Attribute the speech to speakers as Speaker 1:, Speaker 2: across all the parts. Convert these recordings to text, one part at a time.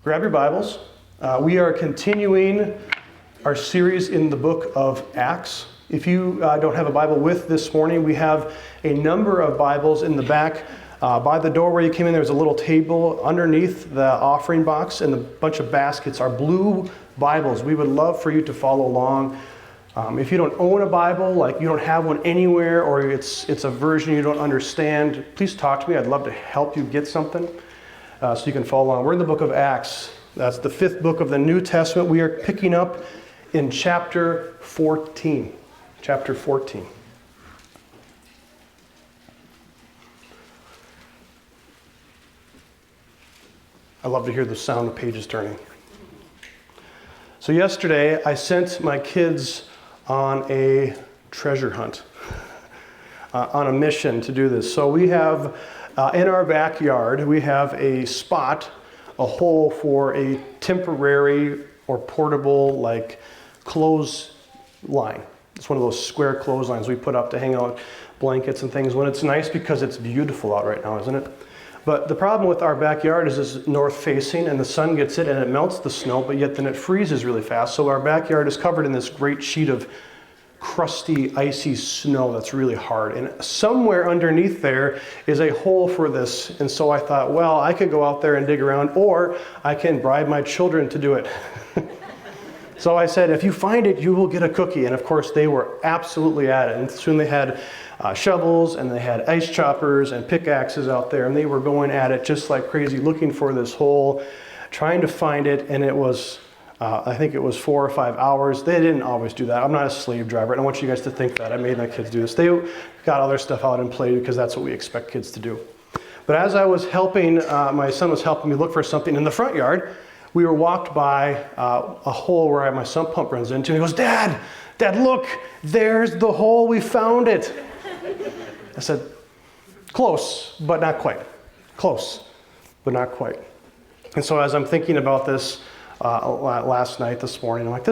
Speaker 1: Grab your Bibles. We are continuing our series in the book of Acts. If you don't have a Bible with this morning, we have a number of Bibles in the back. By the door where you came in, there's a little table underneath the offering box, and a bunch of baskets are blue Bibles. We would love for you to follow along. If you don't own a Bible, like you don't have one anywhere, or it's a version you don't understand, please talk to me. I'd love to help you get something so you can follow along. We're in the book of Acts. That's the fifth book of the New Testament. We are picking up in chapter 14. Chapter 14. I love to hear the sound of pages turning. So yesterday, I sent my kids on a treasure hunt, on a mission to do this. So we have, in our backyard, we have a spot, a hole for a temporary or portable, like, clothesline. It's one of those square clotheslines we put up to hang out blankets and things when it's nice, because it's beautiful out right now, isn't it? But the problem with our backyard is it's north facing, and the sun gets it and it melts the snow, but yet then it freezes really fast. So our backyard is covered in this great sheet of crusty, icy snow that's really hard. And somewhere underneath there is a hole for this. And so I thought, well, I could go out there and dig around, or I can bribe my children to do it. So I said, if you find it, you will get a cookie. And of course, they were absolutely at it. And soon they had shovels, and they had ice choppers and pickaxes out there, and they were going at it just like crazy, looking for this hole, trying to find it. And it was, I think it was 4 or 5 hours. They didn't always do that. I'm not a slave driver. I don't want you guys to think that. I made my kids do this. They got all their stuff out and played, because that's what we expect kids to do. But as I was helping, my son was helping me look for something in the front yard, we were walked by a hole where my sump pump runs into. And he goes, Dad, look, there's the hole. We found it. I said, close, but not quite. Close, but not quite. And so as I'm thinking about this last night, this morning, I'm like,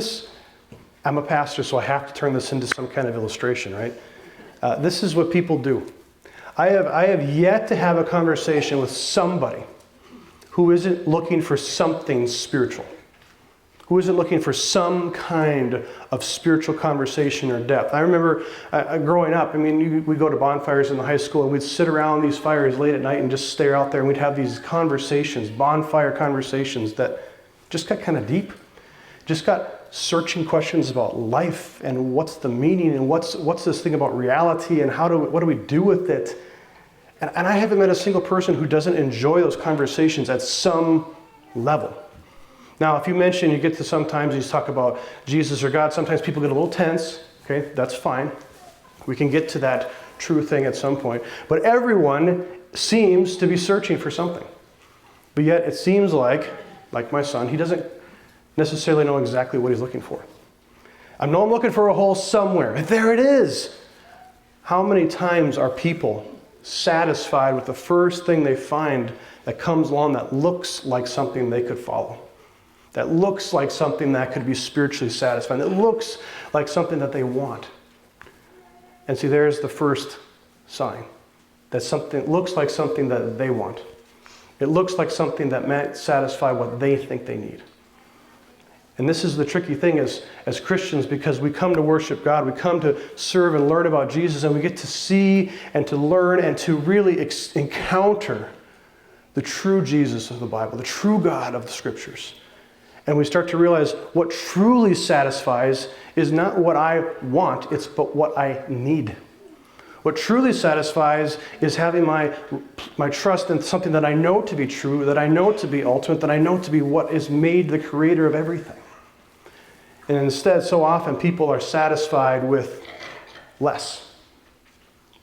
Speaker 1: I'm a pastor, so I have to turn this into some kind of illustration, right? This is what people do. I have yet to have a conversation with somebody who isn't looking for something spiritual, who isn't looking for some kind of spiritual conversation or depth. I remember growing up, we'd go to bonfires in the high school, and we'd sit around these fires late at night and just stare out there, and we'd have these conversations, bonfire conversations that just got kind of deep, just got searching questions about life and what's the meaning and what's this thing about reality and what do we do with it. And I haven't met a single person who doesn't enjoy those conversations at some level. Now, if you get to sometimes you talk about Jesus or God, sometimes people get a little tense. Okay, that's fine. We can get to that true thing at some point. But everyone seems to be searching for something. But yet it seems like my son, he doesn't necessarily know exactly what he's looking for. I know I'm looking for a hole somewhere. There it is. How many times are people satisfied with the first thing they find that comes along that looks like something they could follow, that looks like something that could be spiritually satisfying, that looks like something that they want? And see, there's the first sign, that something looks like something that they want. It looks like something that might satisfy what they think they need. And this is the tricky thing as Christians, because we come to worship God, we come to serve and learn about Jesus, and we get to see and to learn and to really encounter the true Jesus of the Bible, the true God of the Scriptures. And we start to realize what truly satisfies is not what I want, but what I need. What truly satisfies is having my trust in something that I know to be true, that I know to be ultimate, that I know to be what is made the creator of everything. And instead, so often people are satisfied with less,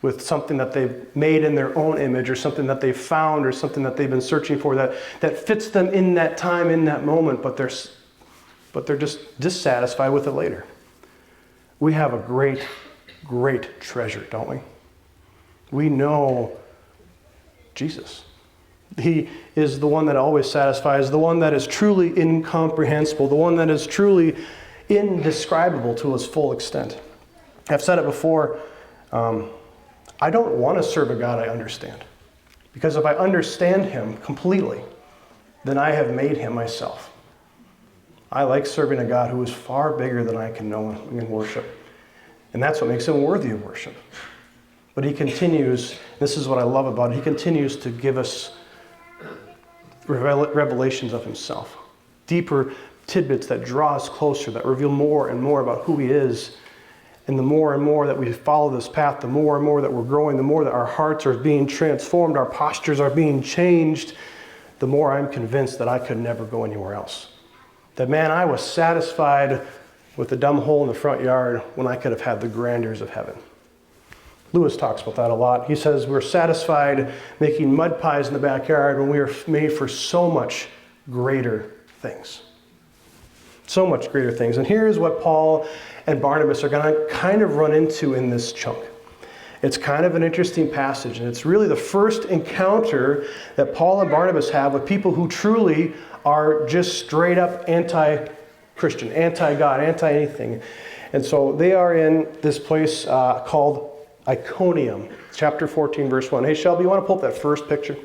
Speaker 1: with something that they've made in their own image, or something that they've found, or something that they've been searching for that fits them in that time, in that moment, but they're just dissatisfied with it later. We have a great, great treasure, don't we? We know Jesus. He is the one that always satisfies, the one that is truly incomprehensible, the one that is truly indescribable to its full extent. I've said it before, I don't want to serve a God I understand. Because if I understand him completely, then I have made him myself. I like serving a God who is far bigger than I can know and worship. And that's what makes him worthy of worship. But he continues, this is what I love about it, he continues to give us revelations of himself. Deeper tidbits that draw us closer, that reveal more and more about who he is. And the more and more that we follow this path, the more and more that we're growing, the more that our hearts are being transformed, our postures are being changed, the more I'm convinced that I could never go anywhere else. That, man, I was satisfied with the dumb hole in the front yard when I could have had the grandeurs of heaven. Lewis talks about that a lot. He says we're satisfied making mud pies in the backyard when we are made for so much greater things. So much greater things. And here's what Paul and Barnabas are going to kind of run into in this chunk. It's kind of an interesting passage, and it's really the first encounter that Paul and Barnabas have with people who truly are just straight up anti-Christian, anti-God, anti-anything. And so they are in this place called Iconium, chapter 14, verse 1. Hey, Shelby, you want to pull up that first picture?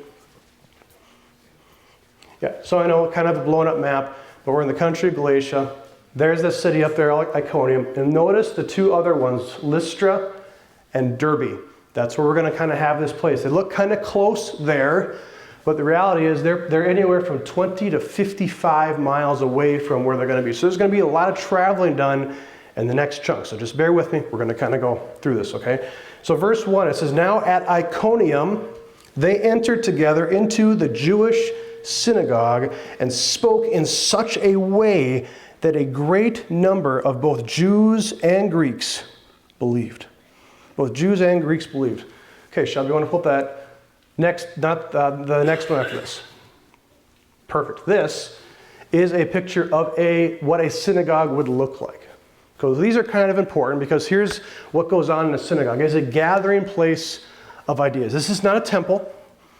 Speaker 1: Yeah, so I know, kind of a blown up map, but we're in the country of Galatia. There's this city up there, Iconium. And notice the two other ones, Lystra and Derbe. That's where we're going to kind of have this place. They look kind of close there, but the reality is they're anywhere from 20 to 55 miles away from where they're going to be. So there's going to be a lot of traveling done in the next chunk. So just bear with me. We're going to kind of go through this, okay? So verse 1, it says, now at Iconium, they entered together into the Jewish synagogue and spoke in such a way that a great number of both Jews and Greeks believed. Both Jews and Greeks believed. Okay, Shelby, you want to put that next, not the next one after this. Perfect. This is a picture of what a synagogue would look like. Because these are kind of important, because here's what goes on in a synagogue. It's a gathering place of ideas. This is not a temple.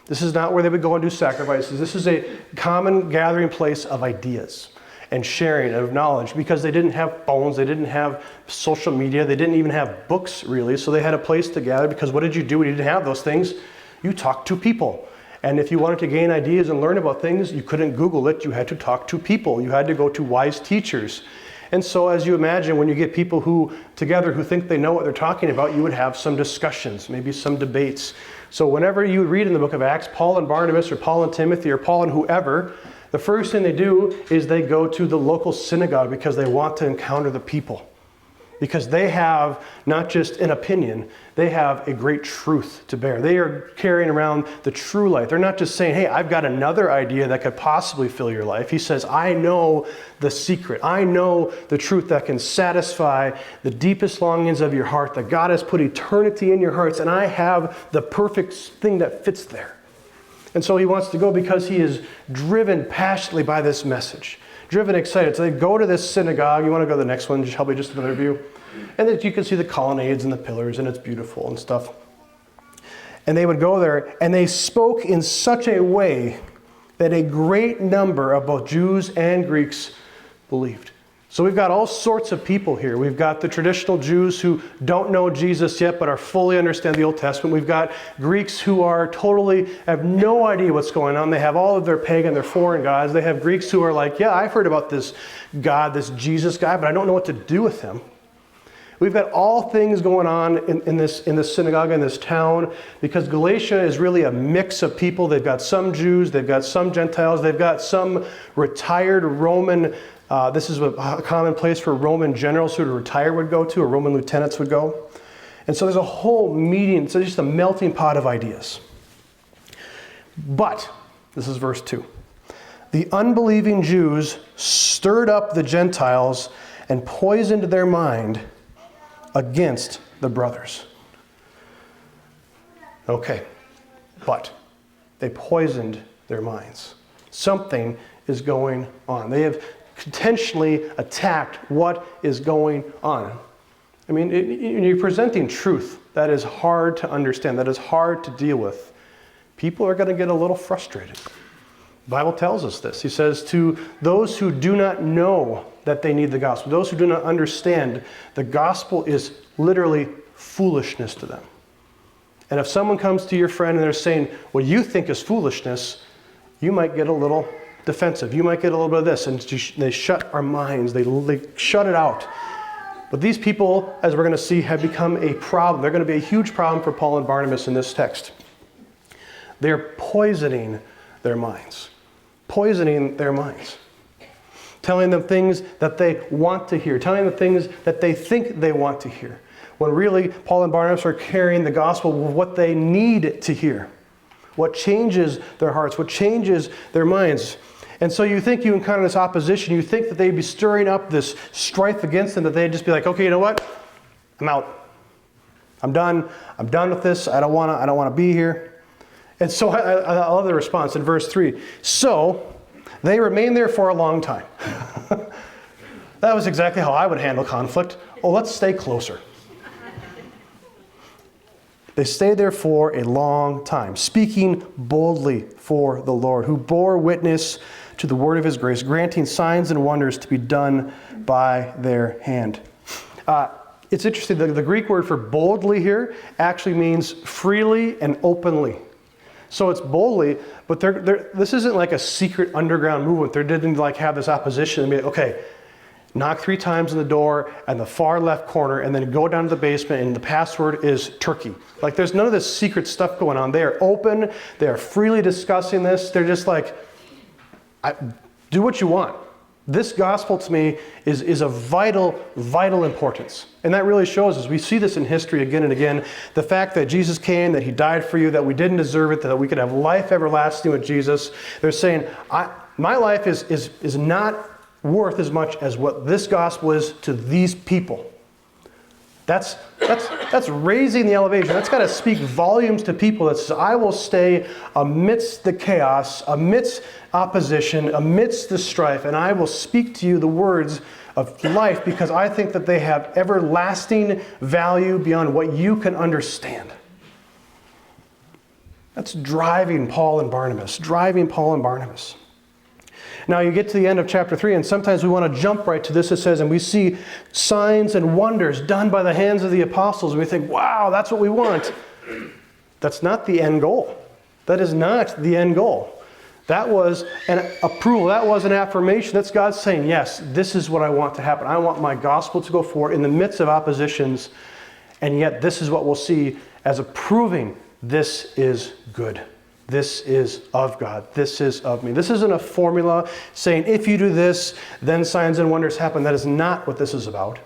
Speaker 1: This is not where they would go and do sacrifices. This is a common gathering place of ideas and sharing of knowledge, because they didn't have phones, they didn't have social media, they didn't even have books really, so they had a place to gather, because what did you do when you didn't have those things? You talked to people. And if you wanted to gain ideas and learn about things, you couldn't Google it, you had to talk to people. You had to go to wise teachers. And so as you imagine, when you get people together who think they know what they're talking about, you would have some discussions, maybe some debates. So whenever you read in the book of Acts, Paul and Barnabas or Paul and Timothy or Paul and whoever, the first thing they do is they go to the local synagogue because they want to encounter the people. Because they have not just an opinion, they have a great truth to bear. They are carrying around the true light. They're not just saying, hey, I've got another idea that could possibly fill your life. He says, I know the secret. I know the truth that can satisfy the deepest longings of your heart, that God has put eternity in your hearts, and I have the perfect thing that fits there. And so he wants to go because he is driven passionately by this message. Driven, excited. So they go to this synagogue. You want to go to the next one? Just help me, just another view. And then you can see the colonnades and the pillars, and it's beautiful and stuff. And they would go there, and they spoke in such a way that a great number of both Jews and Greeks believed. So we've got all sorts of people here. We've got the traditional Jews who don't know Jesus yet but are fully understand the Old Testament. We've got Greeks who are totally have no idea what's going on. They have all of their pagan, their foreign gods. They have Greeks who are like, yeah, I've heard about this God, this Jesus guy, but I don't know what to do with him. We've got all things going on in this synagogue, in this town, because Galatia is really a mix of people. They've got some Jews, they've got some Gentiles, they've got some retired Roman. This is a common place where Roman generals who retire would go to, or Roman lieutenants would go. And so there's a whole meeting, so just a melting pot of ideas. But, this is verse 2, the unbelieving Jews stirred up the Gentiles and poisoned their mind against the brothers. Okay, but they poisoned their minds. Something is going on. They have intentionally attacked what is going on. I mean, you're presenting truth that is hard to understand, that is hard to deal with. People are going to get a little frustrated. The Bible tells us this. He says, to those who do not know that they need the gospel, those who do not understand, the gospel is literally foolishness to them. And if someone comes to your friend and they're saying what you think is foolishness, you might get a little defensive. You might get a little bit of this. And they shut our minds. They shut it out. But these people, as we're going to see, have become a problem. They're going to be a huge problem for Paul and Barnabas in this text. They're poisoning their minds. Poisoning their minds. Telling them things that they want to hear. Telling them things that they think they want to hear. When really, Paul and Barnabas are carrying the gospel of what they need to hear. What changes their hearts. What changes their minds. And so you think you encounter this opposition. You think that they'd be stirring up this strife against them. That they'd just be like, okay, you know what? I'm out. I'm done. I'm done with this. I don't want to be here. And so I love the response in verse 3. So they remained there for a long time. That was exactly how I would handle conflict. Oh, let's stay closer. They stayed there for a long time, speaking boldly for the Lord, who bore witness to the word of his grace, granting signs and wonders to be done by their hand. It's interesting, the Greek word for boldly here actually means freely and openly. So it's boldly, but this isn't like a secret underground movement. They didn't like have this opposition and be like, okay, knock 3 times on the door and the far left corner and then go down to the basement and the password is turkey. Like there's none of this secret stuff going on. They are open. They are freely discussing this. They're just like, do what you want. This gospel to me is of vital, vital importance. And that really shows us. We see this in history again and again. The fact that Jesus came, that he died for you, that we didn't deserve it, that we could have life everlasting with Jesus. They're saying, my life is not worth as much as what this gospel is to these people. That's raising the elevation. That's got to speak volumes to people that says, I will stay amidst the chaos, amidst opposition, amidst the strife, and I will speak to you the words of life because I think that they have everlasting value beyond what you can understand. That's driving Paul and Barnabas. Now you get to the end of chapter 3, and sometimes we want to jump right to this. It says, and we see signs and wonders done by the hands of the apostles. And we think, wow, that's what we want. That's not the end goal. That is not the end goal. That was an approval. That was an affirmation. That's God saying, yes, this is what I want to happen. I want my gospel to go forward in the midst of oppositions. And yet this is what we'll see as approving this is good. This is of God. This is of me. This isn't a formula saying if you do this, then signs and wonders happen. That is not what this is about.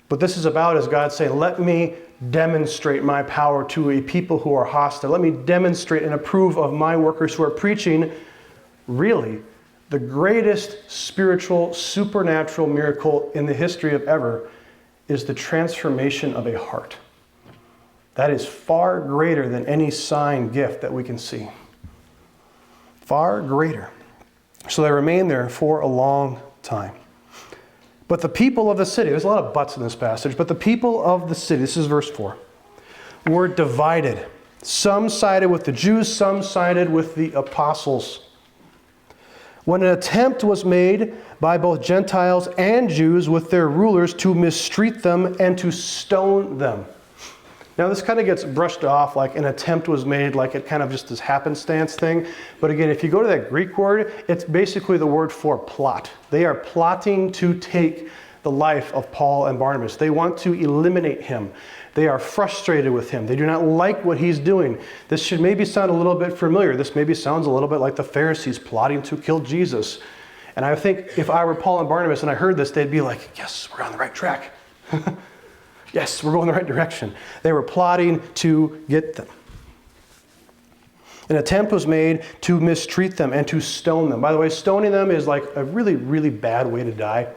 Speaker 1: What this is about is God saying, let me demonstrate my power to a people who are hostile. Let me demonstrate and approve of my workers who are preaching really the greatest spiritual, supernatural miracle in the history of ever is the transformation of a heart. That is far greater than any sign gift that we can see. Far greater. So they remained there for a long time. But the people of the city, there's a lot of buts in this passage, but the people of the city, this is verse 4, were divided. Some sided with the Jews, some sided with the apostles. When an attempt was made by both Gentiles and Jews with their rulers to mistreat them and to stone them. Now this kind of gets brushed off like an attempt was made, like it kind of just this happenstance thing. But again, if you go to that Greek word, it's basically the word for plot. They are plotting to take the life of Paul and Barnabas. They want to eliminate him. They are frustrated with him. They do not like what he's doing. This should maybe sound a little bit familiar. This maybe sounds a little bit like the Pharisees plotting to kill Jesus. And I think if I were Paul and Barnabas and I heard this, they'd be like, yes, we're on the right track. Yes, we're going the right direction. They were plotting to get them. An attempt was made to mistreat them and to stone them. By the way, stoning them is like a really, really bad way to die.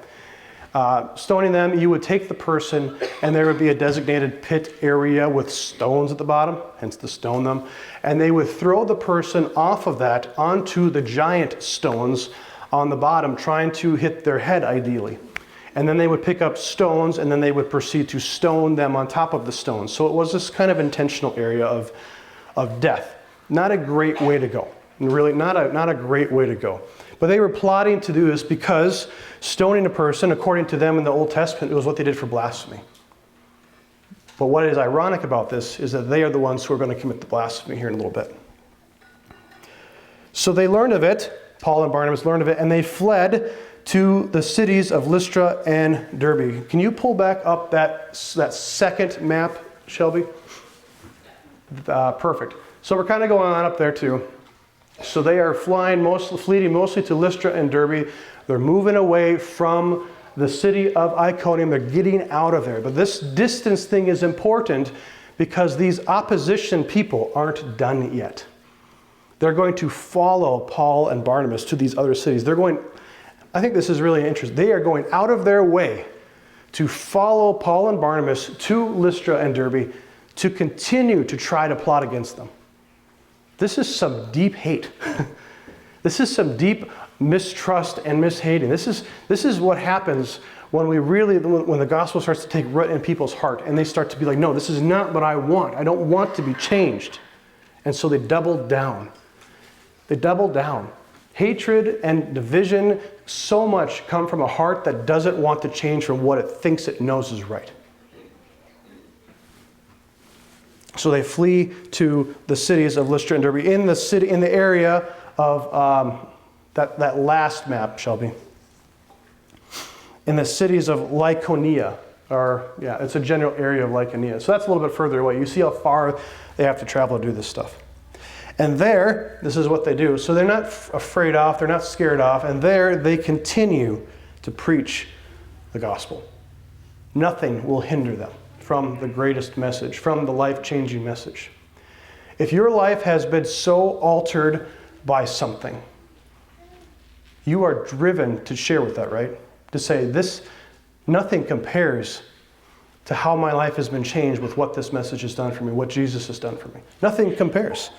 Speaker 1: Stoning them, you would take the person and there would be a designated pit area with stones at the bottom, hence the stone them. And they would throw the person off of that onto the giant stones on the bottom, trying to hit their head ideally. And then they would pick up stones and then they would proceed to stone them on top of the stones. So it was this kind of intentional area of death. Not a great way to go. Really, not a great way to go. But they were plotting to do this because stoning a person, according to them in the Old Testament, it was what they did for blasphemy. But what is ironic about this is that they are the ones who are going to commit the blasphemy here in a little bit. So they learned of it, Paul and Barnabas learned of it, and they fled to the cities of Lystra and Derbe. Can you pull back up that second map, Shelby? Perfect. So we're kind of going on up there too. So they are fleeing mostly to Lystra and Derbe. They're moving away from the city of Iconium. They're getting out of there. But this distance thing is important because these opposition people aren't done yet. They're going to follow Paul and Barnabas to these other cities. I think this is really interesting. They are going out of their way to follow Paul and Barnabas to Lystra and Derbe to continue to try to plot against them. This is some deep hate. This is some deep mistrust and mishating. This is what happens when the gospel starts to take root in people's heart and they start to be like, no, this is not what I want. I don't want to be changed. And so they double down. They double down. Hatred and division so much come from a heart that doesn't want to change from what it thinks it knows is right. So they flee to the cities of Lystra and Derbe. In the area of that last map, Shelby. In the cities of Lycaonia, it's a general area of Lycaonia. So that's a little bit further away. You see how far they have to travel to do this stuff. And there, this is what they do. So they're not afraid off, they're not scared off, and there they continue to preach the gospel. Nothing will hinder them from the greatest message, from the life-changing message. If your life has been so altered by something, you are driven to share with that, right? To say, nothing compares to how my life has been changed with what this message has done for me, what Jesus has done for me. Nothing compares.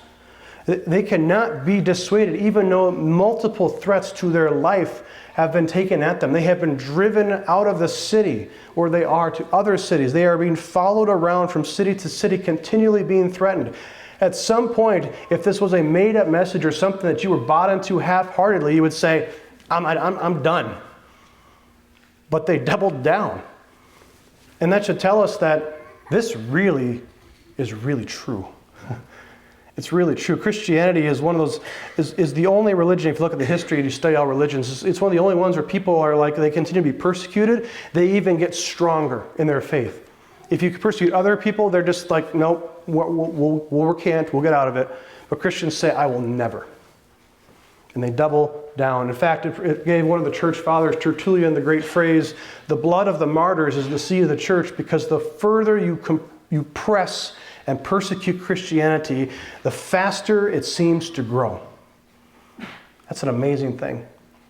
Speaker 1: They cannot be dissuaded, even though multiple threats to their life have been taken at them. They have been driven out of the city where they are to other cities. They are being followed around from city to city, continually being threatened. At some point, if this was a made-up message or something that you were bought into half-heartedly, you would say, I'm done. But they doubled down. And that should tell us that this really is really true. It's really true. Christianity is one of those, is the only religion, if you look at the history and you study all religions, it's one of the only ones where people are like, they continue to be persecuted. They even get stronger in their faith. If you persecute other people, they're just like, nope, we'll recant, we'll get out of it. But Christians say, I will never. And they double down. In fact, it gave one of the church fathers, Tertullian, the great phrase, the blood of the martyrs is the seed of the church, because the further you press and persecute Christianity, the faster it seems to grow. That's an amazing thing.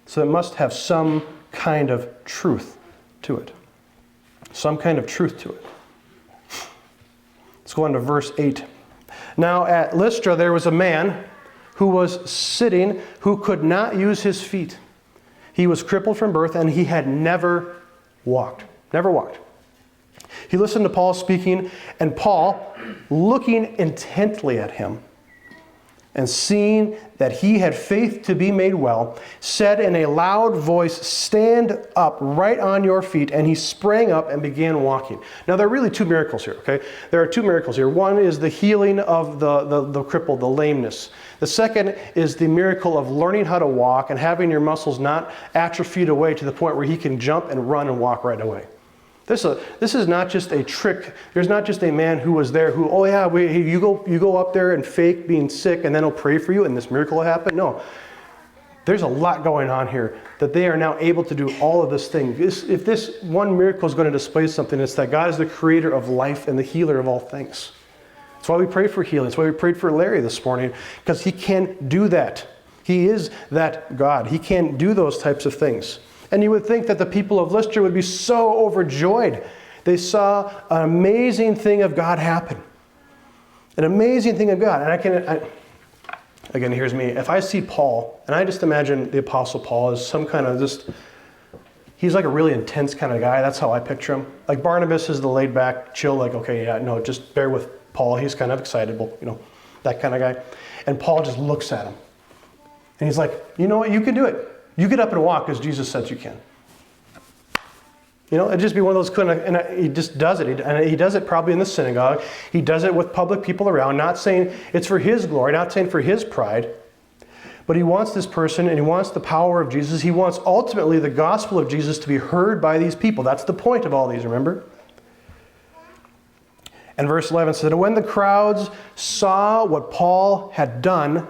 Speaker 1: So it must have some kind of truth to it. Some kind of truth to it. Let's go on to verse 8. Now at Lystra there was a man who was sitting, who could not use his feet. He was crippled from birth, and he had never walked. Never walked. He listened to Paul speaking, and Paul, looking intently at him and seeing that he had faith to be made well, said in a loud voice, "Stand up right on your feet." And he sprang up and began walking. Now, there are really two miracles here, okay? There are two miracles here. One is the healing of the crippled, the lameness. The second is the miracle of learning how to walk and having your muscles not atrophied away to the point where he can jump and run and walk right away. This is not just a trick. There's not just a man who was there who, you go up there and fake being sick and then he'll pray for you and this miracle will happen. No. There's a lot going on here that they are now able to do all of this thing. If this one miracle is going to display something, it's that God is the creator of life and the healer of all things. That's why we pray for healing. That's why we prayed for Larry this morning, because he can do that. He is that God. He can do those types of things. And you would think that the people of Lystra would be so overjoyed. They saw an amazing thing of God happen. An amazing thing of God. And again, here's me. If I see Paul, and I just imagine the Apostle Paul as some kind of he's like a really intense kind of guy. That's how I picture him. Like Barnabas is the laid back, chill, like, okay, yeah, no, just bear with Paul. He's kind of excitable, that kind of guy. And Paul just looks at him. And he's like, you know what, you can do it. You get up and walk as Jesus said you can. It'd just be one of those kind of, and he just does it. And he does it probably in the synagogue. He does it with public people around, not saying it's for his glory, not saying for his pride, But he wants this person, and he wants the power of Jesus. He wants ultimately the gospel of Jesus to be heard by these people. That's the point of all these, remember? And verse 11 says, and when the crowds saw what Paul had done,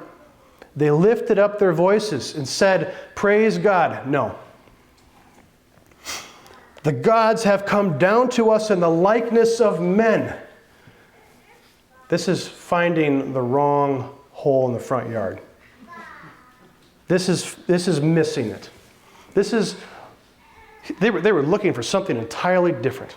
Speaker 1: they lifted up their voices and said, praise God. No. The gods have come down to us in the likeness of men. This is finding the wrong hole in the front yard. This is missing it. They were looking for something entirely different.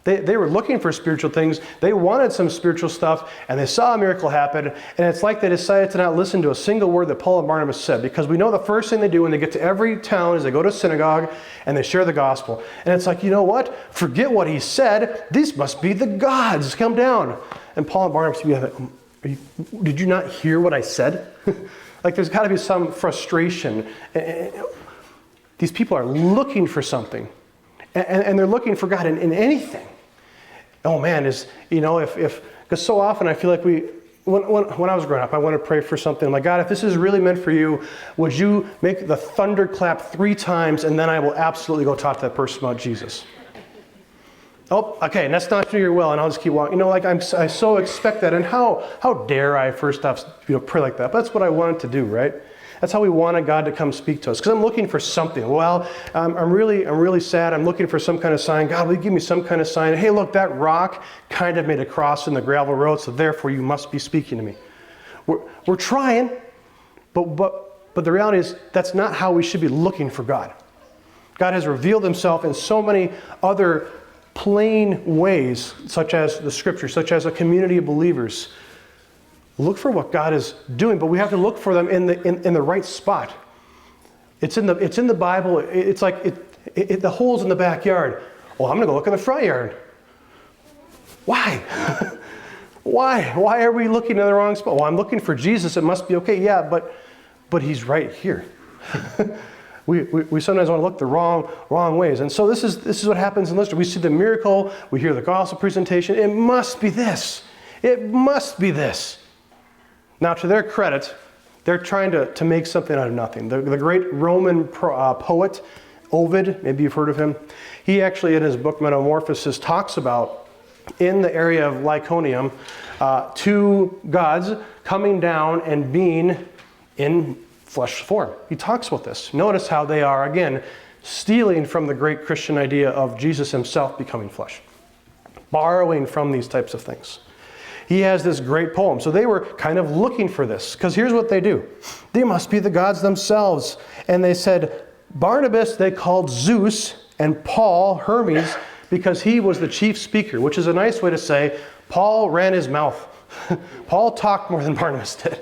Speaker 1: They were looking for spiritual things. They wanted some spiritual stuff, and they saw a miracle happen, and it's like they decided to not listen to a single word that Paul and Barnabas said, because we know the first thing they do when they get to every town is they go to a synagogue and they share the gospel. And it's like, you know what? Forget what he said. These must be the gods. Come down. And Paul and Barnabas, did you not hear what I said? Like there's got to be some frustration. These people are looking for something, and they're looking for God in anything. Oh man, because so often I feel like when I was growing up, I wanted to pray for something. I'm like, God, if this is really meant for you, would you make the thunder clap 3 times, and then I will absolutely go talk to that person about Jesus. Oh, okay, and that's not to your will, and I'll just keep walking. I so expect that, and how dare I first off pray like that? But that's what I wanted to do, right? That's how we wanted God to come speak to us. Because I'm looking for something. Well, I'm really sad. I'm looking for some kind of sign. God, will you give me some kind of sign? Hey, look, that rock kind of made a cross in the gravel road, so therefore you must be speaking to me. We're trying, but the reality is that's not how we should be looking for God. God has revealed himself in so many other plain ways, such as the Scripture, such as a community of believers. Look for what God is doing, but we have to look for them in the right spot. It's in the Bible. It's like the holes in the backyard. Well, I'm going to go look in the front yard. Why? Why are we looking in the wrong spot? Well, I'm looking for Jesus. It must be okay. Yeah, but he's right here. We sometimes want to look the wrong ways. And so this is what happens in Lystra. We see the miracle. We hear the gospel presentation. It must be this. It must be this. Now, to their credit, they're trying to make something out of nothing. The great Roman poet, Ovid, maybe you've heard of him, he actually in his book Metamorphosis talks about in the area of Lycaonium, 2 gods coming down and being in flesh form. He talks about this. Notice how they are, again, stealing from the great Christian idea of Jesus himself becoming flesh. Borrowing from these types of things. He has this great poem. So they were kind of looking for this, because here's what they do. They must be the gods themselves. And they said, Barnabas they called Zeus, and Paul Hermes, because he was the chief speaker, which is a nice way to say Paul ran his mouth. Paul talked more than Barnabas did.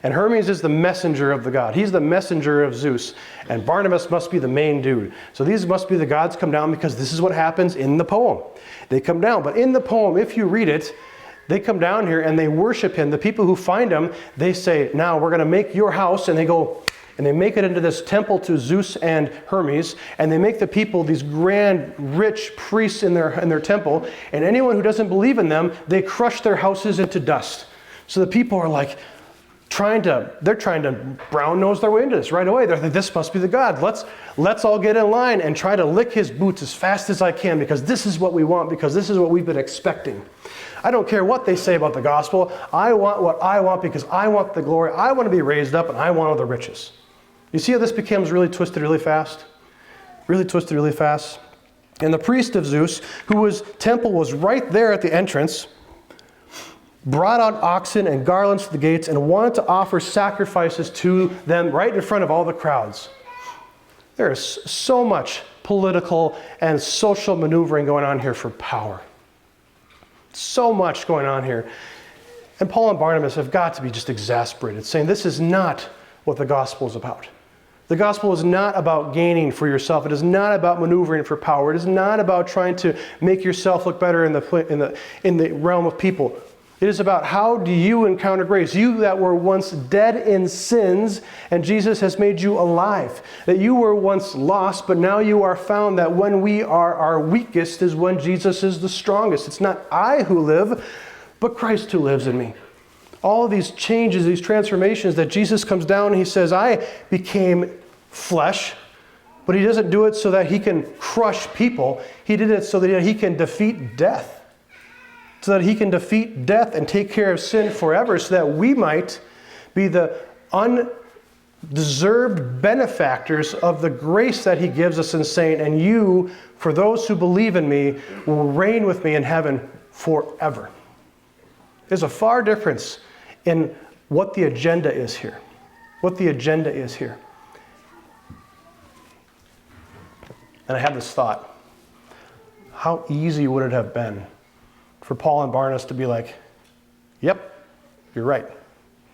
Speaker 1: And Hermes is the messenger of the god. He's the messenger of Zeus. And Barnabas must be the main dude. So these must be the gods come down, because this is what happens in the poem. They come down. But in the poem, if you read it, they come down here and they worship him. The people who find him, they say, now we're going to make your house. And they go and they make it into this temple to Zeus and Hermes. And they make the people these grand, rich priests in their temple. And anyone who doesn't believe in them, they crush their houses into dust. So the people are like, they're trying to brown nose their way into this right away. They're like, this must be the God. Let's all get in line and try to lick his boots as fast as I can, because this is what we want, because this is what we've been expecting. I don't care what they say about the gospel. I want what I want, because I want the glory. I want to be raised up, and I want all the riches. You see how this becomes really twisted really fast? Really twisted really fast. And the priest of Zeus, whose temple was right there at the entrance, brought out oxen and garlands to the gates and wanted to offer sacrifices to them right in front of all the crowds. There is so much political and social maneuvering going on here for power. So much going on here. And Paul and Barnabas have got to be just exasperated, saying this is not what the gospel is about. The gospel is not about gaining for yourself. It is not about maneuvering for power. It is not about trying to make yourself look better in the realm of people. It is about how do you encounter grace. You that were once dead in sins, and Jesus has made you alive. That you were once lost, but now you are found. That when we are our weakest is when Jesus is the strongest. It's not I who live, but Christ who lives in me. All of these changes, these transformations that Jesus comes down and he says, I became flesh, but he doesn't do it so that he can crush people. He did it so that he can defeat death. So that he can defeat death and take care of sin forever, so that we might be the undeserved benefactors of the grace that he gives us in saying, and you, for those who believe in me, will reign with me in heaven forever. There's a far difference in what the agenda is here. What the agenda is here. And I had this thought. How easy would it have been for Paul and Barnabas to be like, yep, you're right.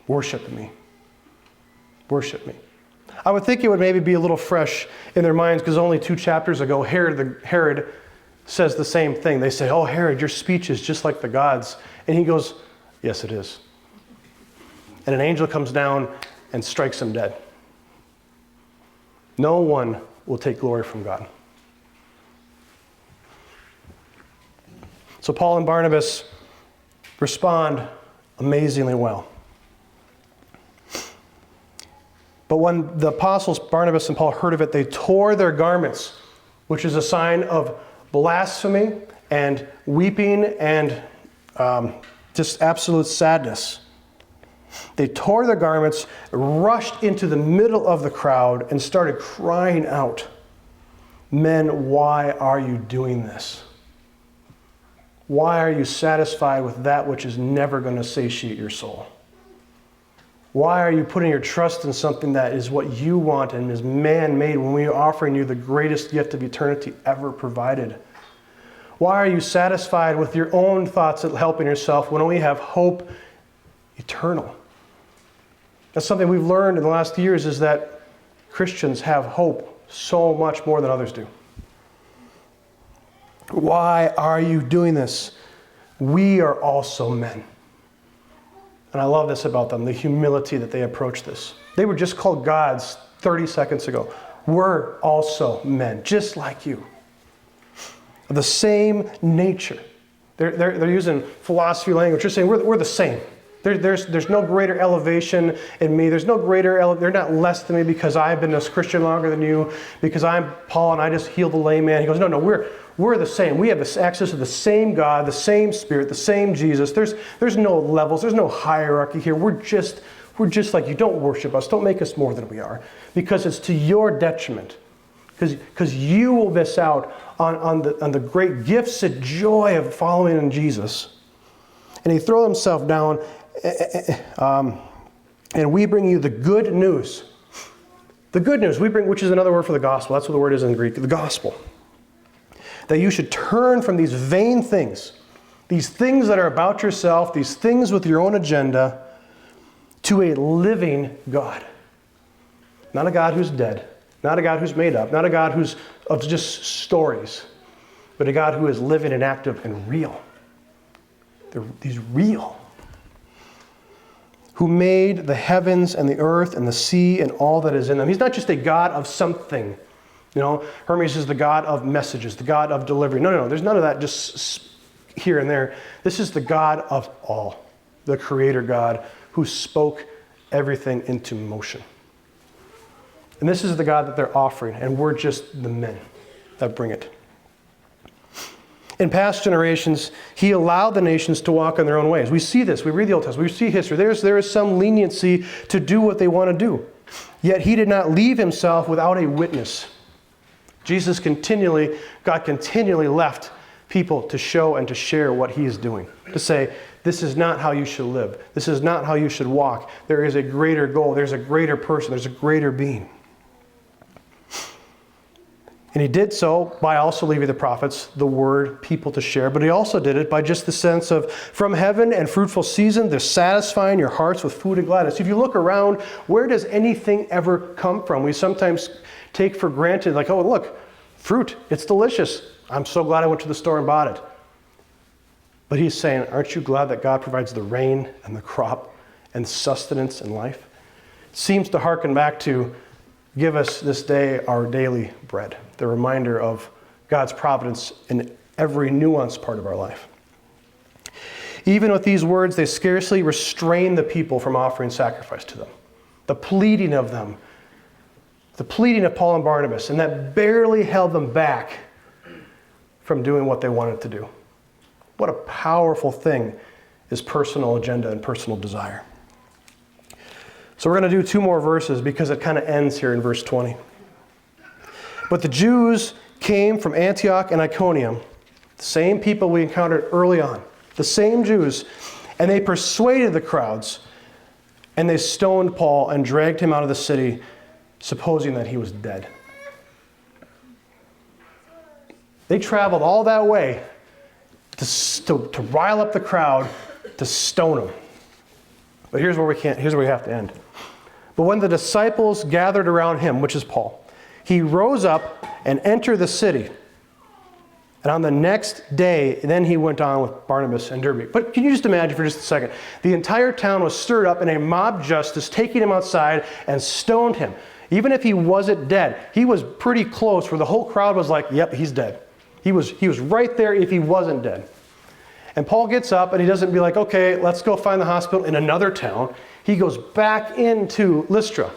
Speaker 1: Worship me. Worship me. I would think it would maybe be a little fresh in their minds because only 2 chapters ago, Herod says the same thing. They say, oh, Herod, your speech is just like the gods. And he goes, yes, it is. And an angel comes down and strikes him dead. No one will take glory from God. So Paul and Barnabas respond amazingly well. But when the apostles Barnabas and Paul heard of it, they tore their garments, which is a sign of blasphemy and weeping and just absolute sadness. They tore their garments, rushed into the middle of the crowd, and started crying out, "Men, why are you doing this? Why are you satisfied with that which is never going to satiate your soul? Why are you putting your trust in something that is what you want and is man-made when we are offering you the greatest gift of eternity ever provided? Why are you satisfied with your own thoughts at helping yourself when we have hope eternal?" That's something we've learned in the last years, is that Christians have hope so much more than others do. Why are you doing this? We are also men. And I love this about them, the humility that they approach this. They were just called gods 30 seconds ago. We're also men, just like you. Of the same nature. They're using philosophy language. They're saying we're the same. There's no greater elevation in me. There's no greater, they're not less than me because I've been a Christian longer than you, because I'm Paul and I just healed the lame man. He goes, no, we're the same. We have this access to the same God, the same Spirit, the same Jesus. There's no levels. There's no hierarchy here. We're just like you. Don't worship us. Don't make us more than we are, because it's to your detriment. Because you will miss out on the great gifts and joy of following in Jesus. And he throws himself down, and we bring you the good news. The good news we bring, which is another word for the gospel. That's what the word is in Greek, the gospel. That you should turn from these vain things, these things that are about yourself, these things with your own agenda, to a living God. Not a God who's dead, not a God who's made up, not a God who's of just stories, but a God who is living and active and real. He's real. Who made the heavens and the earth and the sea and all that is in them. He's not just a God of something. You know, Hermes is the God of messages, the God of delivery. No. There's none of that just here and there. This is the God of all, the Creator God who spoke everything into motion. And this is the God that they're offering, and we're just the men that bring it. In past generations, he allowed the nations to walk in their own ways. We see this. We read the Old Testament. We see history. There is some leniency to do what they want to do. Yet he did not leave himself without a witness. God continually left people to show and to share what he is doing. To say, this is not how you should live. This is not how you should walk. There is a greater goal. There's a greater person. There's a greater being. And he did so by also leaving the prophets the word, people to share. But he also did it by just the sense of, from heaven and fruitful season, they're satisfying your hearts with food and gladness. If you look around, where does anything ever come from? We sometimes take for granted, like, oh, look, fruit, it's delicious. I'm so glad I went to the store and bought it. But he's saying, aren't you glad that God provides the rain and the crop and sustenance and life? It seems to hearken back to, give us this day our daily bread. The reminder of God's providence in every nuanced part of our life. Even with these words, they scarcely restrained the people from offering sacrifice to them. The pleading of them, the pleading of Paul and Barnabas, and that barely held them back from doing what they wanted to do. What a powerful thing is personal agenda and personal desire. So we're going to do 2 more verses because it kind of ends here in verse 20. But the Jews came from Antioch and Iconium, the same people we encountered early on, the same Jews, and they persuaded the crowds, and they stoned Paul and dragged him out of the city, supposing that he was dead. They traveled all that way to rile up the crowd, to stone him. But here's where we have to end. But when the disciples gathered around him, which is Paul, he rose up and entered the city. And on the next day, then he went on with Barnabas and Derbe. But can you just imagine for just a second? The entire town was stirred up in a mob justice, taking him outside and stoned him. Even if he wasn't dead, he was pretty close where the whole crowd was like, yep, he's dead. He was right there if he wasn't dead. And Paul gets up and he doesn't be like, okay, let's go find the hospital in another town. He goes back into Lystra.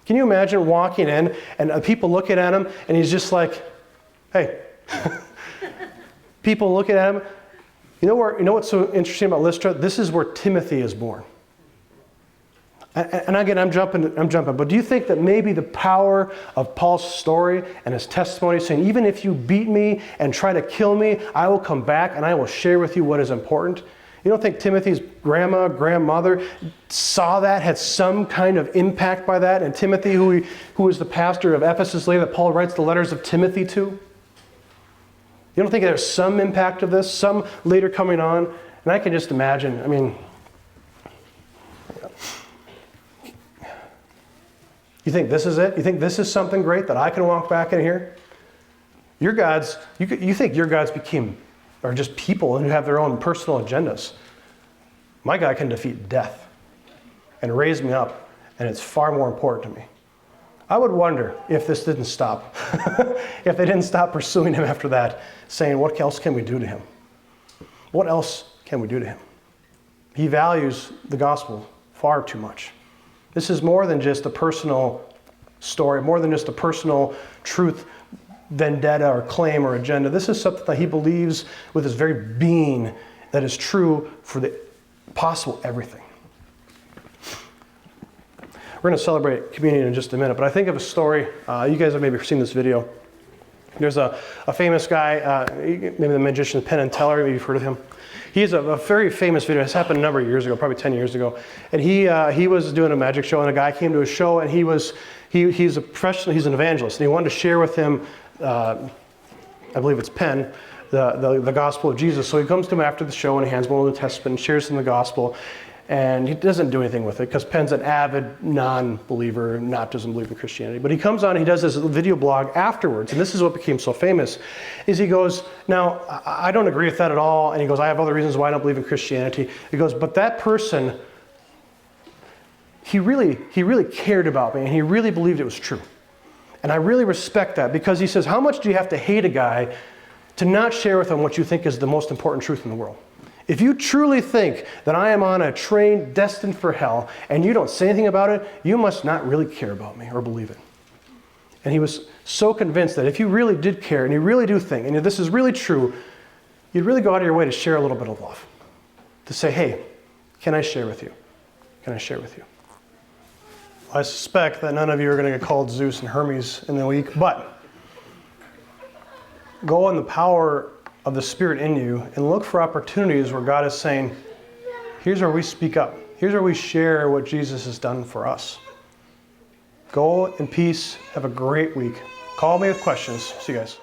Speaker 1: Can you imagine walking in and people looking at him and he's just like, hey. People looking at him. You know what's so interesting about Lystra? This is where Timothy is born. And again, I'm jumping, but do you think that maybe the power of Paul's story and his testimony saying, even if you beat me and try to kill me, I will come back and I will share with you what is important? You don't think Timothy's grandmother saw that, had some kind of impact by that? And Timothy, who was the pastor of Ephesus later, that Paul writes the letters of Timothy to? You don't think there's some impact of this, some later coming on? And I can just imagine, you think this is it? You think this is something great that I can walk back in here? Your gods, you think your gods are just people who have their own personal agendas. My God can defeat death and raise me up, and it's far more important to me. I would wonder if this didn't stop, if they didn't stop pursuing him after that, saying, what else can we do to him? What else can we do to him? He values the gospel far too much. This is more than just a personal story, more than just a personal truth, vendetta or claim or agenda. This is something that he believes with his very being that is true for the possible everything. We're going to celebrate communion in just a minute, but I think of a story. You guys have maybe seen this video. There's a famous guy, maybe the magician Penn and Teller, maybe you've heard of him. He has a very famous video. It's happened a number of years ago, probably 10 years ago. And he was doing a magic show, and a guy came to his show, and he's a professional, he's an evangelist, and he wanted to share with him, I believe it's Penn, the gospel of Jesus. So he comes to him after the show, and he hands him the Testament and shares him the gospel. And he doesn't do anything with it because Penn's an avid non-believer, doesn't believe in Christianity. But he comes on, he does this video blog afterwards, and this is what became so famous, is he goes, now, I don't agree with that at all, and he goes, I have other reasons why I don't believe in Christianity. He goes, but that person, he really cared about me, and he really believed it was true. And I really respect that, because he says, how much do you have to hate a guy to not share with him what you think is the most important truth in the world? If you truly think that I am on a train destined for hell and you don't say anything about it, you must not really care about me or believe it. And he was so convinced that if you really did care and you really do think, and this is really true, you'd really go out of your way to share a little bit of love. To say, hey, can I share with you? Can I share with you? I suspect that none of you are going to get called Zeus and Hermes in the week, but go in the power of the Spirit in you and look for opportunities where God is saying, here's where we speak up. Here's where we share what Jesus has done for us. Go in peace. Have a great week. Call me with questions. See you guys.